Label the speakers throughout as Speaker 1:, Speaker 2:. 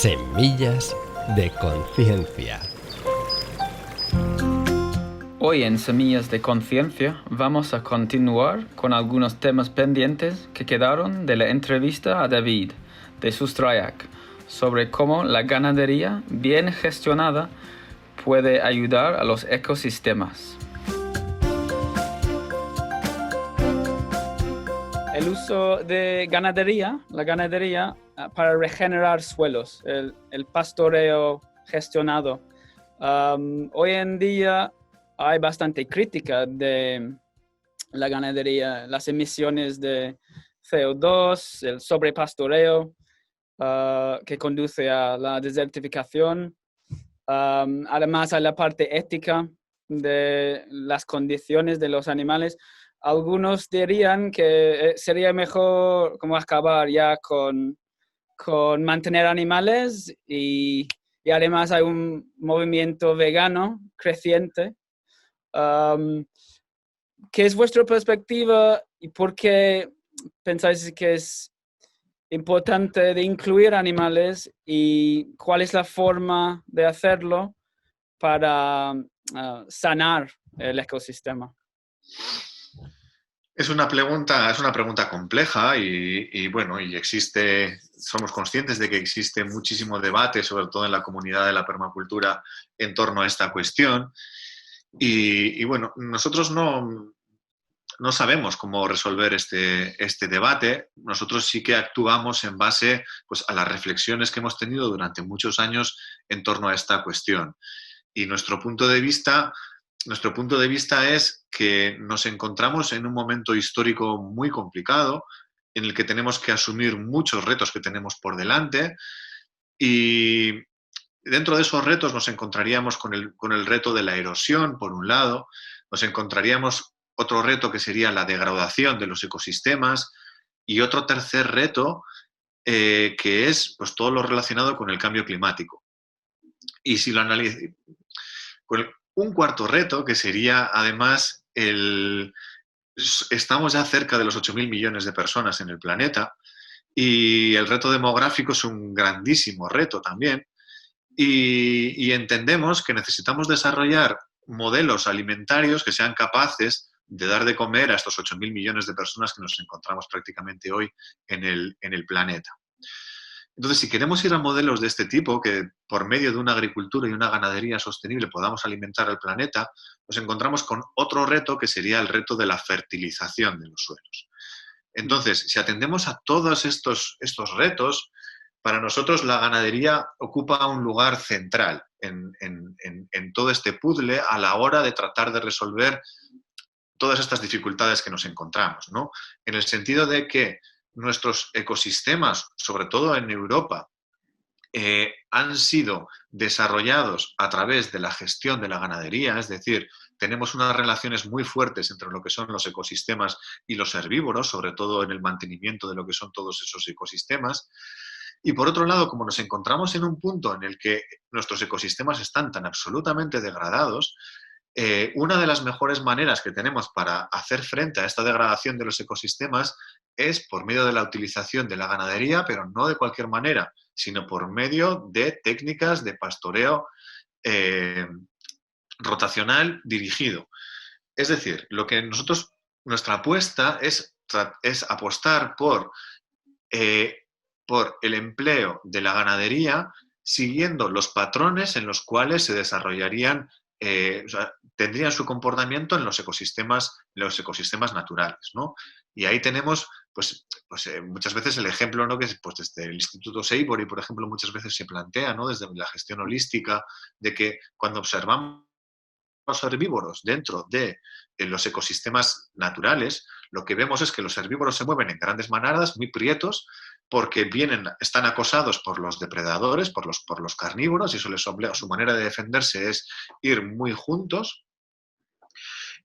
Speaker 1: Semillas de Conciencia.
Speaker 2: Hoy en Semillas de Conciencia vamos a continuar con algunos temas pendientes que quedaron de la entrevista a David de Sustrayak sobre cómo la ganadería bien gestionada puede ayudar a los ecosistemas. El uso de la ganadería para regenerar suelos, el pastoreo gestionado. Hoy en día hay bastante crítica de la ganadería, las emisiones de CO2, el sobrepastoreo que conduce a la desertificación. Además, hay la parte ética de las condiciones de los animales. Algunos dirían que sería mejor como acabar ya con mantener animales y además hay un movimiento vegano creciente. ¿Qué es vuestra perspectiva y por qué pensáis que es importante de incluir animales y cuál es la forma de hacerlo para sanar el ecosistema?
Speaker 3: Es una pregunta compleja y bueno, somos conscientes de que existe muchísimo debate, sobre todo en la comunidad de la permacultura, en torno a esta cuestión. Y bueno, nosotros no sabemos cómo resolver este debate. Nosotros sí que actuamos en base, pues, a las reflexiones que hemos tenido durante muchos años en torno a esta cuestión. Y nuestro punto de vista es que nos encontramos en un momento histórico muy complicado, en el que tenemos que asumir muchos retos que tenemos por delante, y dentro de esos retos nos encontraríamos con el reto de la erosión, por un lado, nos encontraríamos otro reto que sería la degradación de los ecosistemas, y otro tercer reto que es, pues, todo lo relacionado con el cambio climático. Y si lo analizamos, un cuarto reto que sería, además, estamos ya cerca de los 8.000 millones de personas en el planeta, y el reto demográfico es un grandísimo reto también, y entendemos que necesitamos desarrollar modelos alimentarios que sean capaces de dar de comer a estos 8.000 millones de personas que nos encontramos prácticamente hoy en el planeta. Entonces, si queremos ir a modelos de este tipo, que por medio de una agricultura y una ganadería sostenible podamos alimentar al planeta, nos encontramos con otro reto que sería el reto de la fertilización de los suelos. Entonces, si atendemos a todos estos retos, para nosotros la ganadería ocupa un lugar central en todo este puzzle a la hora de tratar de resolver todas estas dificultades que nos encontramos, ¿no? En el sentido de que nuestros ecosistemas, sobre todo en Europa, han sido desarrollados a través de la gestión de la ganadería, es decir, tenemos unas relaciones muy fuertes entre lo que son los ecosistemas y los herbívoros, sobre todo en el mantenimiento de lo que son todos esos ecosistemas. Y por otro lado, como nos encontramos en un punto en el que nuestros ecosistemas están tan absolutamente degradados, una de las mejores maneras que tenemos para hacer frente a esta degradación de los ecosistemas es por medio de la utilización de la ganadería, pero no de cualquier manera, sino por medio de técnicas de pastoreo rotacional dirigido. Es decir, nuestra apuesta es apostar por el empleo de la ganadería siguiendo los patrones en los cuales se desarrollarían, tendrían su comportamiento en los ecosistemas naturales, ¿no? Y ahí tenemos, pues muchas veces el ejemplo, ¿no?, que es, pues, desde el Instituto Seibory, por ejemplo, muchas veces se plantea, ¿no?, desde la gestión holística, de que cuando observamos los herbívoros dentro de los ecosistemas naturales, lo que vemos es que los herbívoros se mueven en grandes manadas, muy prietos, porque están acosados por los depredadores, por los carnívoros, y eso les obliga, su manera de defenderse es ir muy juntos,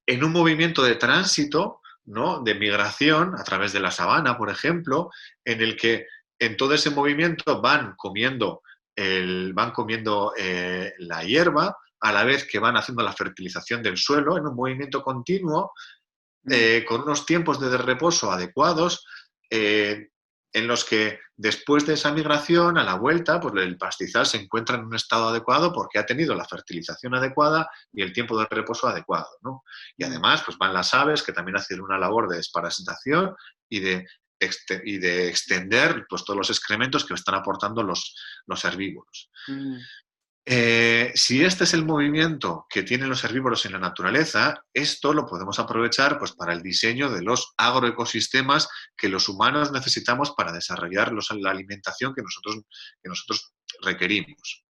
Speaker 3: en un movimiento de tránsito, ¿no?, de migración a través de la sabana, por ejemplo, en el que en todo ese movimiento van comiendo la hierba, a la vez que van haciendo la fertilización del suelo, en un movimiento continuo, con unos tiempos de reposo adecuados, en los que después de esa migración, a la vuelta, pues el pastizal se encuentra en un estado adecuado porque ha tenido la fertilización adecuada y el tiempo de reposo adecuado, ¿no? Y además, pues van las aves, que también hacen una labor de desparasitación y de extender pues, todos los excrementos que están aportando los herbívoros. Si este es el movimiento que tienen los herbívoros en la naturaleza, esto lo podemos aprovechar pues, para el diseño de los agroecosistemas que los humanos necesitamos para desarrollar la alimentación que nosotros requerimos.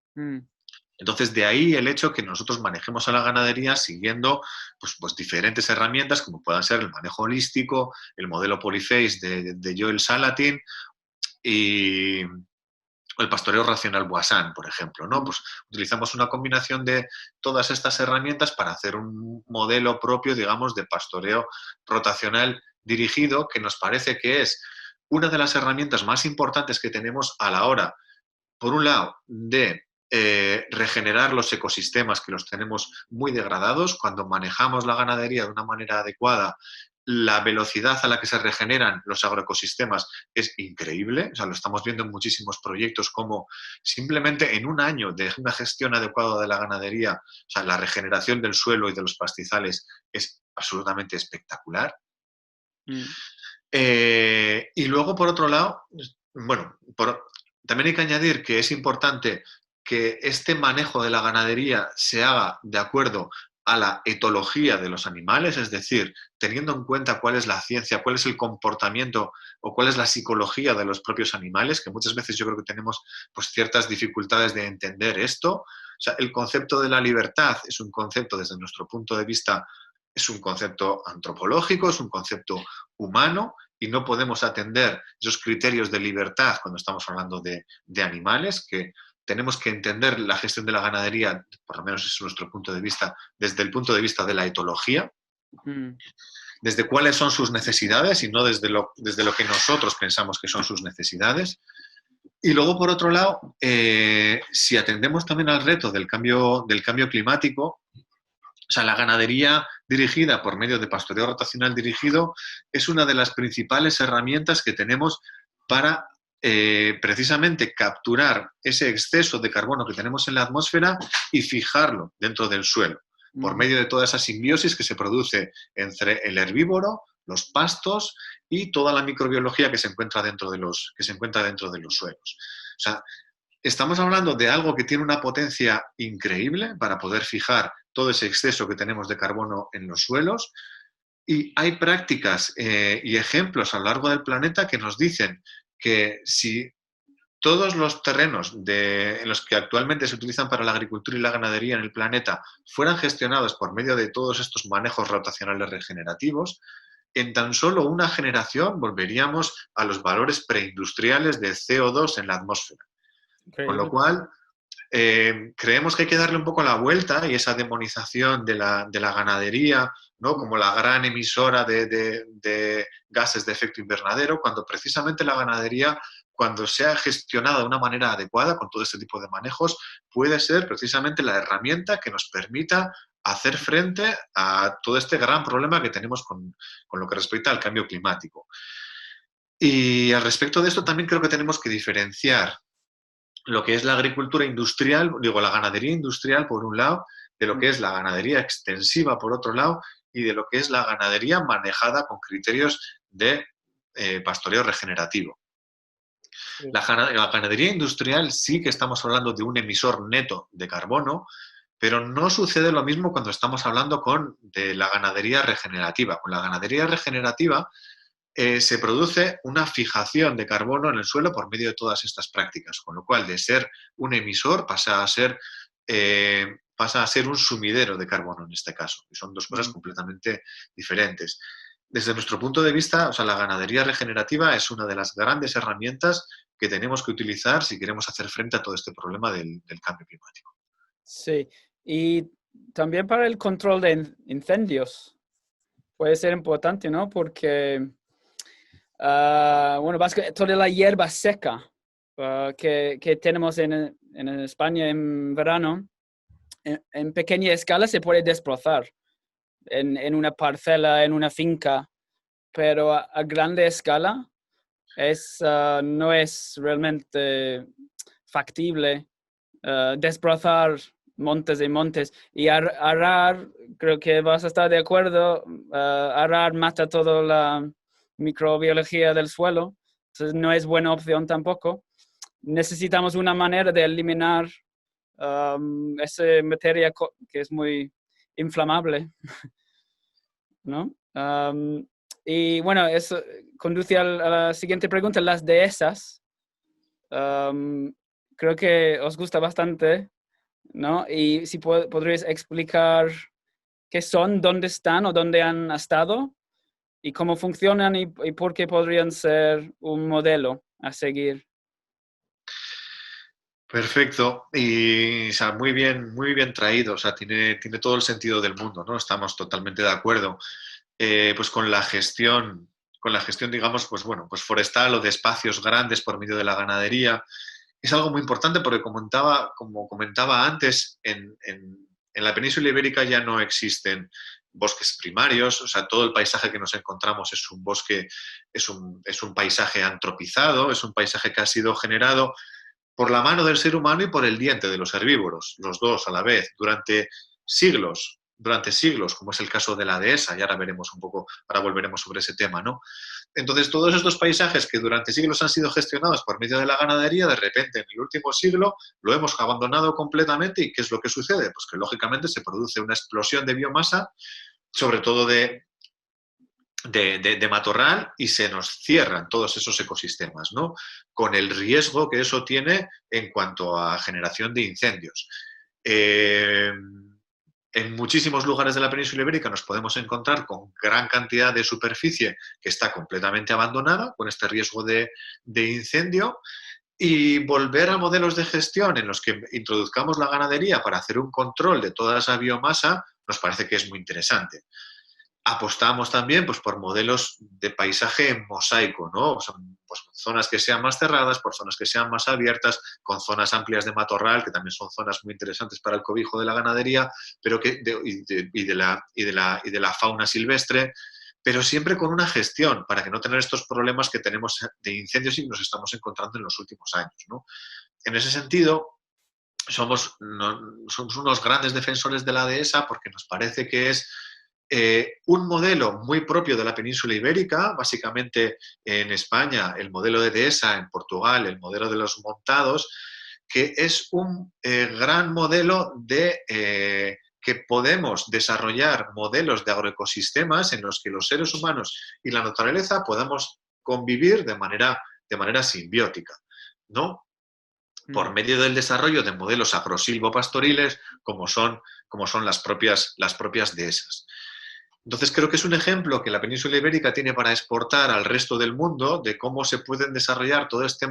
Speaker 3: Entonces, de ahí el hecho que nosotros manejemos a la ganadería siguiendo pues diferentes herramientas, como puedan ser el manejo holístico, el modelo Polyphase de Joel Salatin y el pastoreo racional Boissin, por ejemplo, ¿no? Pues utilizamos una combinación de todas estas herramientas para hacer un modelo propio, digamos, de pastoreo rotacional dirigido, que nos parece que es una de las herramientas más importantes que tenemos a la hora, por un lado, de regenerar los ecosistemas que los tenemos muy degradados. Cuando manejamos la ganadería de una manera adecuada, la velocidad a la que se regeneran los agroecosistemas es increíble. O sea, lo estamos viendo en muchísimos proyectos como simplemente en un año de una gestión adecuada de la ganadería, o sea, la regeneración del suelo y de los pastizales es absolutamente espectacular. Y luego, por otro lado, bueno, también hay que añadir que es importante que este manejo de la ganadería se haga de acuerdo a la etología de los animales, es decir, teniendo en cuenta cuál es la ciencia, cuál es el comportamiento o cuál es la psicología de los propios animales, que muchas veces yo creo que tenemos pues, ciertas dificultades de entender esto. O sea, el concepto de la libertad es un concepto, desde nuestro punto de vista, es un concepto antropológico, es un concepto humano, y no podemos atender esos criterios de libertad cuando estamos hablando de animales, que tenemos que entender la gestión de la ganadería, por lo menos es nuestro punto de vista, desde el punto de vista de la etología, desde cuáles son sus necesidades y no desde lo que nosotros pensamos que son sus necesidades. Y luego, por otro lado, si atendemos también al reto del cambio climático, o sea, la ganadería dirigida por medio de pastoreo rotacional dirigido es una de las principales herramientas que tenemos para precisamente capturar ese exceso de carbono que tenemos en la atmósfera y fijarlo dentro del suelo, por medio de toda esa simbiosis que se produce entre el herbívoro, los pastos y toda la microbiología que se encuentra dentro de los suelos. O sea, estamos hablando de algo que tiene una potencia increíble para poder fijar todo ese exceso que tenemos de carbono en los suelos, y hay prácticas y ejemplos a lo largo del planeta que nos dicen que si todos los terrenos en los que actualmente se utilizan para la agricultura y la ganadería en el planeta fueran gestionados por medio de todos estos manejos rotacionales regenerativos, en tan solo una generación volveríamos a los valores preindustriales de CO2 en la atmósfera. Con lo cual, creemos que hay que darle un poco la vuelta, y esa demonización de la ganadería, ¿no?, como la gran emisora de gases de efecto invernadero, cuando precisamente la ganadería, cuando sea gestionada de una manera adecuada con todo este tipo de manejos, puede ser precisamente la herramienta que nos permita hacer frente a todo este gran problema que tenemos con lo que respecta al cambio climático. Y al respecto de esto también creo que tenemos que diferenciar lo que es la agricultura industrial, la ganadería industrial por un lado, de lo que es la ganadería extensiva por otro lado, y de lo que es la ganadería manejada con criterios de pastoreo regenerativo. Sí. La ganadería industrial sí que estamos hablando de un emisor neto de carbono, pero no sucede lo mismo cuando estamos hablando de la ganadería regenerativa. Con la ganadería regenerativa se produce una fijación de carbono en el suelo por medio de todas estas prácticas, con lo cual de ser un emisor pasa a ser un sumidero de carbono en este caso, y son dos cosas completamente diferentes. Desde nuestro punto de vista, o sea, la ganadería regenerativa es una de las grandes herramientas que tenemos que utilizar si queremos hacer frente a todo este problema del cambio climático.
Speaker 4: Sí, y también para el control de incendios puede ser importante, ¿no? Porque básicamente toda la hierba seca que tenemos en España en verano, en pequeña escala se puede desplazar en una parcela, en una finca, pero a grande escala no es realmente factible desbrozar montes y montes. Y arar, creo que vas a estar de acuerdo, arar mata toda la microbiología del suelo, entonces no es buena opción tampoco. Necesitamos una manera de eliminar esa materia que es muy inflamable, ¿no? Y bueno, eso conduce a la siguiente pregunta, las dehesas. Creo que os gusta bastante, ¿no? Y si podríais explicar qué son, dónde están o dónde han estado y cómo funcionan y por qué podrían ser un modelo a seguir.
Speaker 3: Perfecto. Y o sea, muy bien traído. O sea, tiene todo el sentido del mundo, ¿no? Estamos totalmente de acuerdo. Pues con la gestión, digamos, pues bueno, pues forestal o de espacios grandes por medio de la ganadería. Es algo muy importante porque como comentaba antes, en la península ibérica ya no existen bosques primarios, o sea, todo el paisaje que nos encontramos es un bosque, es un paisaje antropizado, es un paisaje que ha sido generado por la mano del ser humano y por el diente de los herbívoros, los dos a la vez, durante siglos, como es el caso de la dehesa, y ahora veremos un poco, ahora volveremos sobre ese tema, ¿no? Entonces, todos estos paisajes que durante siglos han sido gestionados por medio de la ganadería, de repente, en el último siglo, lo hemos abandonado completamente. ¿Y qué es lo que sucede? Pues que, lógicamente, se produce una explosión de biomasa, sobre todo de matorral, y se nos cierran todos esos ecosistemas, ¿no? Con el riesgo que eso tiene en cuanto a generación de incendios. En muchísimos lugares de la península ibérica nos podemos encontrar con gran cantidad de superficie que está completamente abandonada, con este riesgo de incendio, y volver a modelos de gestión en los que introduzcamos la ganadería para hacer un control de toda esa biomasa nos parece que es muy interesante. Apostamos también pues, por modelos de paisaje en mosaico, ¿no? Son, pues, zonas que sean más cerradas, por zonas que sean más abiertas, con zonas amplias de matorral, que también son zonas muy interesantes para el cobijo de la ganadería, pero y de la fauna silvestre, pero siempre con una gestión para que no tener estos problemas que tenemos de incendios y que nos estamos encontrando en los últimos años, ¿no? En ese sentido, somos unos grandes defensores de la dehesa porque nos parece que es un modelo muy propio de la península ibérica, básicamente en España el modelo de dehesa, en Portugal el modelo de los montados, que es un gran modelo de que podemos desarrollar modelos de agroecosistemas en los que los seres humanos y la naturaleza podamos convivir de manera simbiótica, ¿no? Por medio del desarrollo de modelos agrosilvopastoriles como son las propias dehesas. Entonces creo que es un ejemplo que la península ibérica tiene para exportar al resto del mundo de cómo se pueden desarrollar todo este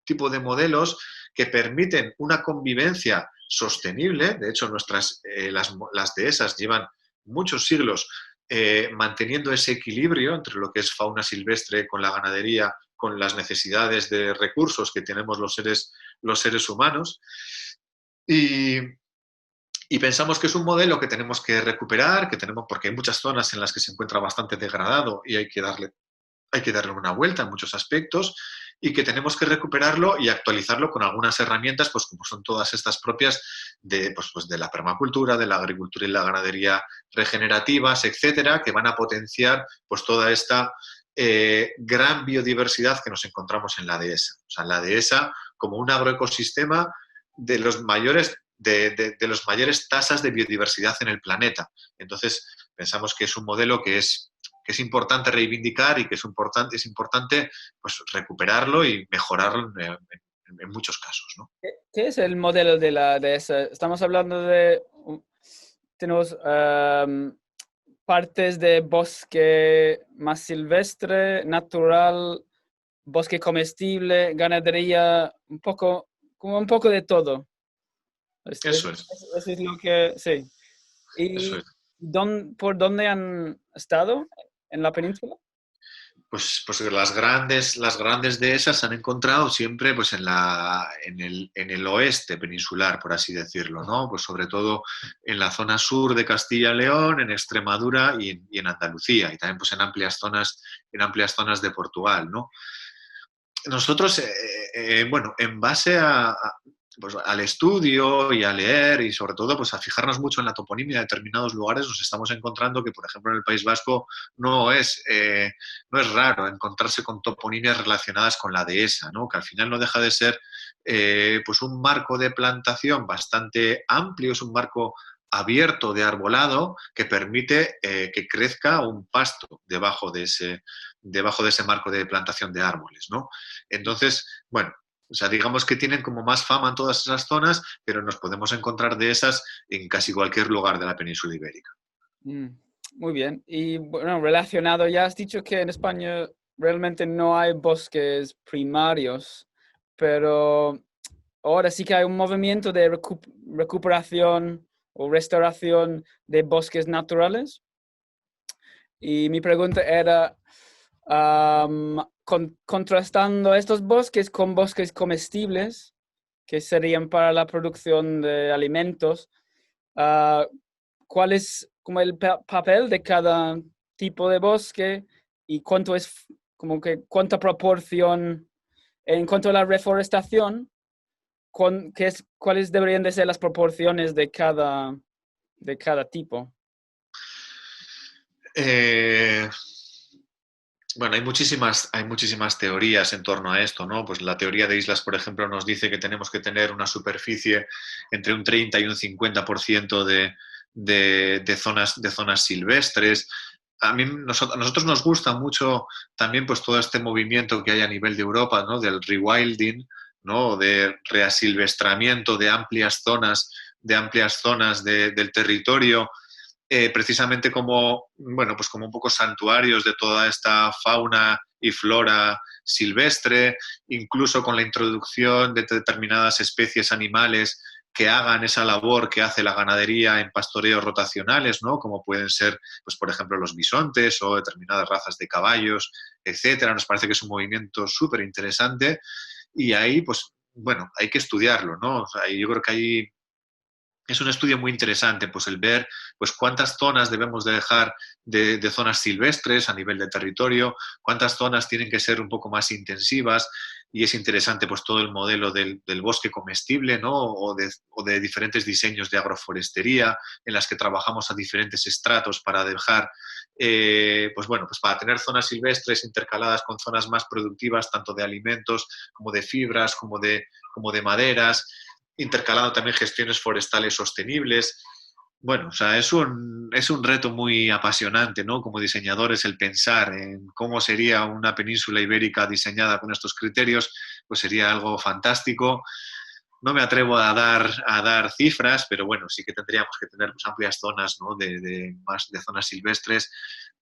Speaker 3: tipo de modelos que permiten una convivencia sostenible. De hecho, las dehesas llevan muchos siglos manteniendo ese equilibrio entre lo que es fauna silvestre con la ganadería, con las necesidades de recursos que tenemos los seres humanos. Y pensamos que es un modelo que tenemos que recuperar, porque hay muchas zonas en las que se encuentra bastante degradado y hay que darle una vuelta en muchos aspectos, y que tenemos que recuperarlo y actualizarlo con algunas herramientas, pues como son todas estas propias de la permacultura, de la agricultura y la ganadería regenerativas, etcétera, que van a potenciar pues toda esta gran biodiversidad que nos encontramos en la dehesa. O sea, la dehesa como un agroecosistema de los mayores tasas de biodiversidad en el planeta. Entonces, pensamos que es un modelo que es importante reivindicar y que es importante pues, recuperarlo y mejorarlo en muchos casos, ¿no?
Speaker 4: ¿Qué es el modelo de esa? Estamos hablando de... Tenemos partes de bosque más silvestre, natural, bosque comestible, ganadería, como un poco de todo.
Speaker 3: Eso es.
Speaker 4: Eso es lo que... Sí.
Speaker 3: Eso
Speaker 4: ¿Y
Speaker 3: es.
Speaker 4: por dónde han estado en la península?
Speaker 3: Pues las grandes dehesas se han encontrado siempre pues en el oeste peninsular, por así decirlo, ¿no? Pues sobre todo en la zona sur de Castilla y León, en Extremadura y en Andalucía, y también pues en amplias zonas de Portugal, ¿no? nosotros, bueno, en base pues, al estudio y a leer y sobre todo pues, a fijarnos mucho en la toponimia de determinados lugares, nos estamos encontrando que, por ejemplo, en el País Vasco no es raro encontrarse con toponimias relacionadas con la dehesa, ¿no? Que al final no deja de ser pues un marco de plantación bastante amplio, es un marco abierto de arbolado que permite que crezca un pasto debajo de ese marco de plantación de árboles, ¿no? Entonces, bueno, o sea, digamos que tienen como más fama en todas esas zonas, pero nos podemos encontrar de esas en casi cualquier lugar de la península ibérica.
Speaker 4: Mm, muy bien. Y bueno, relacionado, ya has dicho que en España realmente no hay bosques primarios, pero ahora sí que hay un movimiento de recuperación o restauración de bosques naturales. Y mi pregunta era, contrastando estos bosques con bosques comestibles, que serían para la producción de alimentos, ah, ¿cuál es como el papel de cada tipo de bosque y cuánto es, como que cuánta proporción en cuanto a la reforestación, cuáles deberían de ser las proporciones de cada tipo?
Speaker 3: Eh, Bueno, hay muchísimas teorías en torno a esto, ¿no? Pues la teoría de islas, por ejemplo, nos dice que tenemos que tener una superficie entre un 30 y un 50% de zonas silvestres. A nosotros nos gusta mucho también pues, todo este movimiento que hay a nivel de Europa, ¿no? Del rewilding, ¿no? De reasilvestramiento de amplias zonas del territorio, precisamente como, bueno, pues como un poco santuarios de toda esta fauna y flora silvestre, incluso con la introducción de determinadas especies animales que hagan esa labor que hace la ganadería en pastoreos rotacionales, ¿no? Como pueden ser, pues, por ejemplo, los bisontes o determinadas razas de caballos, etcétera. Nos parece que es un movimiento súper interesante y ahí, pues, bueno, hay que estudiarlo, ¿no? O sea, yo creo que ahí es un estudio muy interesante, pues el ver pues, cuántas zonas debemos de dejar de zonas silvestres a nivel de territorio, cuántas zonas tienen que ser un poco más intensivas, y es interesante pues todo el modelo del bosque comestible, ¿no? O de diferentes diseños de agroforestería en las que trabajamos a diferentes estratos para dejar, pues bueno, pues para tener zonas silvestres intercaladas con zonas más productivas, tanto de alimentos como de fibras, como de maderas, intercalando también gestiones forestales sostenibles. Bueno, o sea, es un reto muy apasionante, ¿no? Como diseñadores, el pensar en cómo sería una península ibérica diseñada con estos criterios, pues sería algo fantástico. No me atrevo a dar cifras, pero bueno, sí que tendríamos que tener pues, amplias zonas, ¿no? Más de zonas silvestres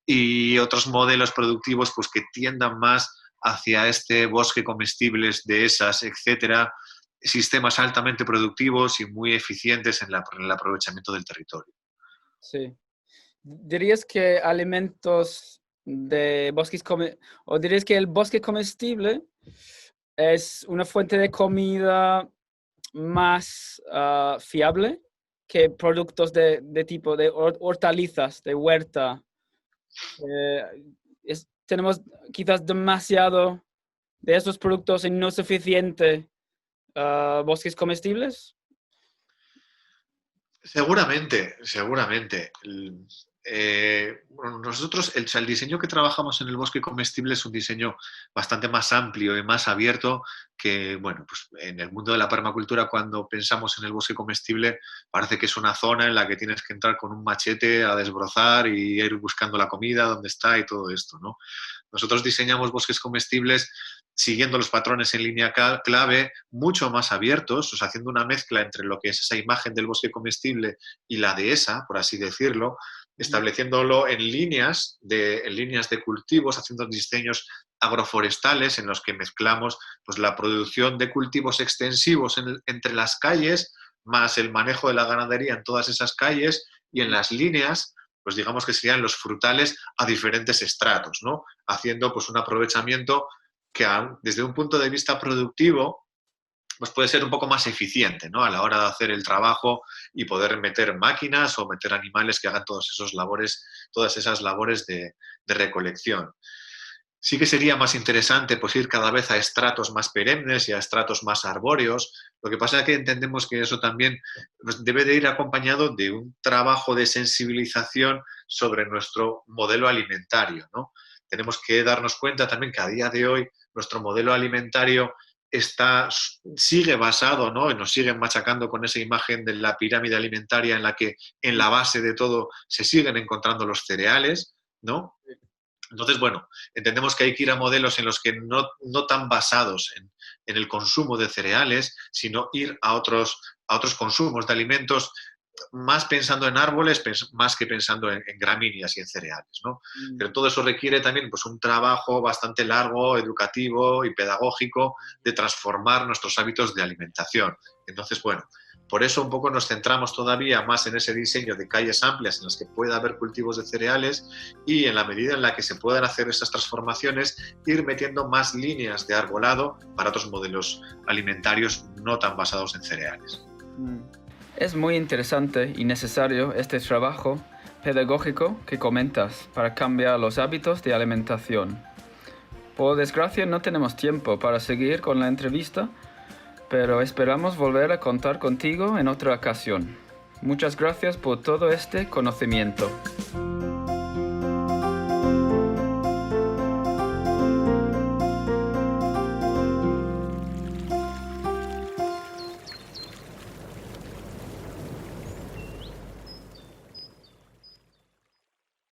Speaker 3: y otros modelos productivos pues, que tiendan más hacia este bosque comestibles, dehesas, etcétera, sistemas altamente productivos y muy eficientes en el aprovechamiento del territorio.
Speaker 4: Sí. ¿Dirías que alimentos de bosques o dirías que el bosque comestible es una fuente de comida más fiable que productos de tipo de hortalizas, de huerta? Tenemos quizás demasiado de esos productos y no suficiente bosques comestibles.
Speaker 3: Seguramente, seguramente. Bueno, nosotros, o sea, el diseño que trabajamos en el bosque comestible es un diseño bastante más amplio y más abierto que, bueno, pues en el mundo de la permacultura, cuando pensamos en el bosque comestible, parece que es una zona en la que tienes que entrar con un machete a desbrozar y ir buscando la comida, dónde está y todo esto, ¿no? Nosotros diseñamos bosques comestibles siguiendo los patrones en línea clave, mucho más abiertos, o sea, haciendo una mezcla entre lo que es esa imagen del bosque comestible y la dehesa, por así decirlo, estableciéndolo en líneas de cultivos, haciendo diseños agroforestales en los que mezclamos pues, la producción de cultivos extensivos entre las calles, más el manejo de la ganadería en todas esas calles, y en las líneas, pues digamos que serían los frutales a diferentes estratos, ¿no? Haciendo pues un aprovechamiento que desde un punto de vista productivo pues puede ser un poco más eficiente, ¿no? A la hora de hacer el trabajo y poder meter máquinas o meter animales que hagan todas esas labores de recolección. Sí que sería más interesante pues, ir cada vez a estratos más perennes y a estratos más arbóreos. Lo que pasa es que entendemos que eso también pues, debe de ir acompañado de un trabajo de sensibilización sobre nuestro modelo alimentario, ¿no? Tenemos que darnos cuenta también que a día de hoy nuestro modelo alimentario sigue basado, ¿no? Y nos siguen machacando con esa imagen de la pirámide alimentaria en la que en la base de todo se siguen encontrando los cereales, ¿no? Entonces, bueno, entendemos que hay que ir a modelos en los que no tan basados en el consumo de cereales, sino ir a otros consumos de alimentos, más pensando en árboles, más que pensando en gramíneas y en cereales, ¿no? Pero todo eso requiere también pues, un trabajo bastante largo, educativo y pedagógico de transformar nuestros hábitos de alimentación. Entonces, bueno, por eso un poco nos centramos todavía más en ese diseño de calles amplias en las que pueda haber cultivos de cereales y en la medida en la que se puedan hacer esas transformaciones, ir metiendo más líneas de arbolado para otros modelos alimentarios no tan basados en cereales.
Speaker 2: Es muy interesante y necesario este trabajo pedagógico que comentas para cambiar los hábitos de alimentación. Por desgracia no tenemos tiempo para seguir con la entrevista, pero esperamos volver a contar contigo en otra ocasión. Muchas gracias por todo este conocimiento.